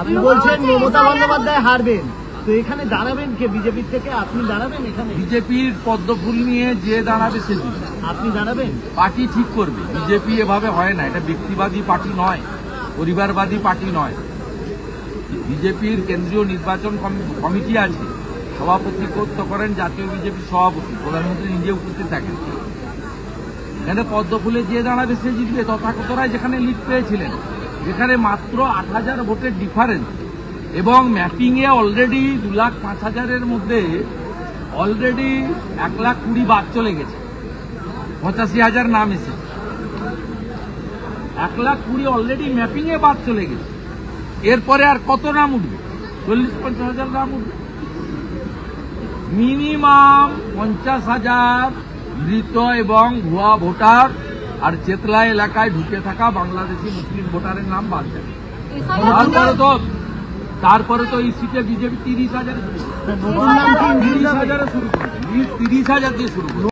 আপনি বলছেন মমতা বন্দ্যোপাধ্যায় হারবেন, তো এখানে দাঁড়াবেন কে বিজেপির থেকে? আপনি দাঁড়াবেন এখানে? বিজেপির পদ্মফুল নিয়ে যে দাঁড়াবে সে জিতবে। আপনি দাঁড়াবেন? পার্টি ঠিক করবে। বিজেপি এভাবে হয় না, এটা ব্যক্তিবাদী পার্টি নয়, পরিবারবাদী পার্টি নয়। বিজেপির কেন্দ্রীয় নির্বাচন কমিটি আছে, সভাপতিত্ব করেন জাতীয় বিজেপি সভাপতি, প্রধানমন্ত্রী নিজে উপস্থিত থাকেন। এখানে পদ্মফুলে যে দাঁড়াবে সে জিতবে। তথাকথরাই যেখানে লিড পেয়েছিলেন, যেখানে মাত্র 8,000 ভোটের ডিফারেন্স এবং ম্যাপিংয়ে অলরেডি 2,05,000-এর মধ্যে অলরেডি 1,20,000 বাদ চলে গেছে, 85,000 নাম এসেছে। 1,20,000 অলরেডি ম্যাপিংয়ে বাদ চলে গেছে। এরপরে আর কত নাম উঠবে? 40-50,000 নাম উঠবে। মিনিমাম 50,000 মৃত এবং ভুয়া ভোটার আর চেতলা এলাকায় ঢুকে থাকা বাংলাদেশি মুসলিম ভোটারের নাম বাদ যাবে। তারপরে তো এই সিটে বিজেপি 30,000 শুরু করবে, 30,000 দিয়ে শুরু করবে।